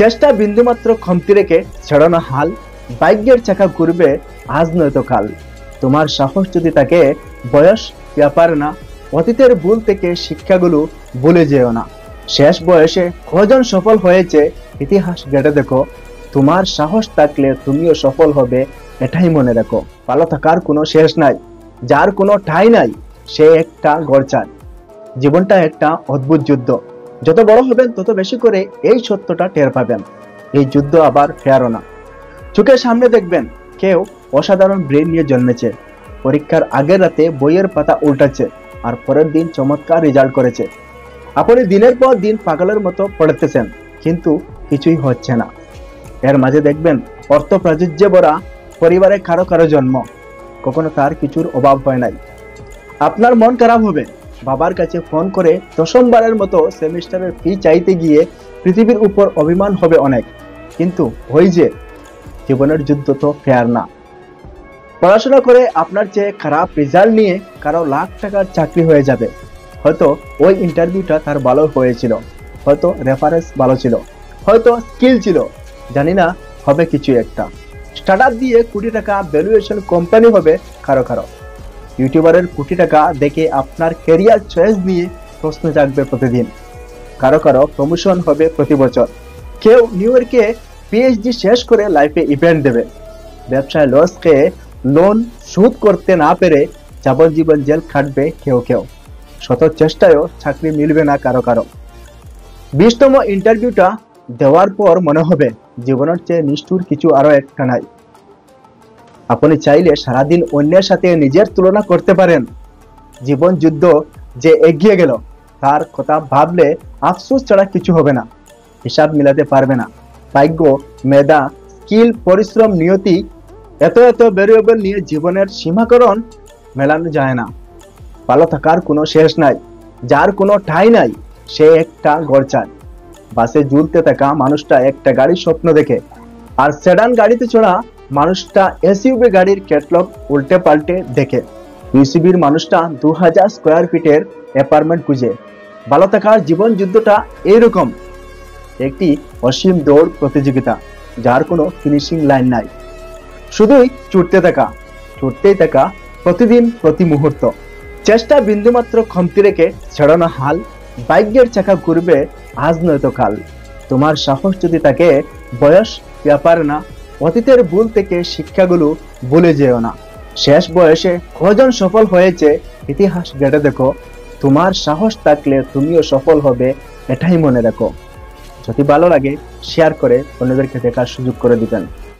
চেষ্টা বিন্দুমাত্র কমতি রেখে ছেড়ো না হাল। ভাগ্যের চাকা ঘুরবে আজ নয়তো কাল। তোমার সাহস যদি থাকে, বয়স ব্যাপার না। অতীতের ভুল থেকে শিক্ষাগুলো ভুলে যেও না। শেষ বয়সে কজন সফল হয়েছে ইতিহাস ঘেটে দেখো। তোমার সাহস থাকলে তুমিও সফল হবে, এটাই মনে রাখো। ভালো থাকার কোনো শেষ নাই, যার কোনো ঠাঁই নাই সে একটা গড়চার। জীবনটা একটা অদ্ভুত যুদ্ধ। যত বড় হবেন তত বেশি করে এই সত্যটা টের পাবেন। এই যুদ্ধ আবার ফেরো না। চোখের সামনে দেখবেন কেউ অসাধারণ ব্রেন নিয়ে জন্মেছে, পরীক্ষার আগের রাতে বইয়ের পাতা উল্টাচ্ছে আর পরের দিন চমৎকার রেজাল্ট করেছে। আপনি দিনের পর দিন পাগলের মতো পড়তেছেন, কিন্তু কিছুই হচ্ছে না। এর মাঝে দেখবেন অর্থ প্রাচুর্যে ভরা পরিবারে কারো কারো জন্ম, কখনো তার কিছুর অভাব হয় নাই। আপনার মন খারাপ হবে, বাবার কাছে ফোন করে দশমবারের মতো সেমিস্টারের ফি চাইতে গিয়ে পৃথিবীর উপর অভিমান হবে অনেক। কিন্তু ওই যে জীবনের যুদ্ধ তো ফেয়ার না। পড়াশোনা করে আপনার চেয়ে খারাপ রেজাল্ট নিয়ে কারো লাখ টাকার চাকরি হয়ে যাবে। হয়তো ওই ইন্টারভিউটা তার ভালো হয়েছিল, হয়তো রেফারেন্স ভালো ছিল, হয়তো স্কিল ছিল, জানি না, হবে কিছু একটা। স্টার্টআপ দিয়ে কোটি টাকা ভ্যালুয়েশন কোম্পানি হবে কারো কারো। ইউটিউবারের কোটি টাকা দেখে আপনার ক্যারিয়ার চয়েস নিয়ে প্রশ্ন জাগবে প্রতিদিন। কারো কারো প্রমোশন হবে প্রতি বছর। কেউ নিউ ইয়র্কে পিএইচডি শেষ করে লাইফে ইভেন্ট দেবে। ব্যবসায় লস খেয়ে লোন শোধ করতে না পেরে যাবজ্জীবন জেল খাটবে কেউ কেউ। শত চেষ্টায়ও চাকরি মিলবে না কারো কারো। 20তম ইন্টারভিউটা দেওয়ার পর মনে হবে জীবনের চেয়ে নিষ্ঠুর কিছু আরো একটা নাই। আপনি চাইলে সারাদিন অন্যের সাথে নিজের তুলনা করতে পারেন। জীবন যুদ্ধ যে এগিয়ে গেল তার কথা ভাবলে আফসোস ছাড়া কিছু হবে না। হিসাব মিলাতে পারবে না। ভাগ্য, মেধা, স্কিল, পরিশ্রম, নিয়তি, এত এত ভেরিয়েবল নিয়ে জীবনের সীমাকরণ মেলানো যায় না। ভালো থাকার কোনো শেষ নাই, যার কোনো ঠাঁই নাই সে একটা গড়চার। বাসে ঝুলতে থাকা মানুষটা একটা গাড়ির স্বপ্ন দেখে, আর সেডান গাড়িতে চড়া মানুষটা এসইউভি গাড়ির ক্যাটলগ উল্টে পাল্টে দেখে। ইউসিবির মানুষটা 2000 স্কোয়ার ফিটের অ্যাপার্টমেন্ট খুঁজে। ভালো থাকার জীবন যুদ্ধটা এইরকম, একটি অসীম দৌড় প্রতিযোগিতা যার কোনো ফিনিশিং লাইন নাই। শুধুই ছুটতেই থাকা প্রতিদিন প্রতি মুহূর্ত। চেষ্টা বিন্দুমাত্র কমতি রেখে ছেড়ো না হাল। ভাগ্যের চাকা ঘুরবে আজ নয়তো কাল। তোমার সাহস যদি থাকে, বয়স ব্যাপার না। অতীতের ভুল থেকে শিক্ষাগুলো ভুলে যেও না। শেষ বয়সে কজন সফল হয়েছে ইতিহাস ঘেটে দেখো। তোমার সাহস থাকলে তুমিও সফল হবে, এটাই মনে রাখো। যদি ভালো লাগে শেয়ার করে অন্যদেরকে দেখার সুযোগ করে দিবেন।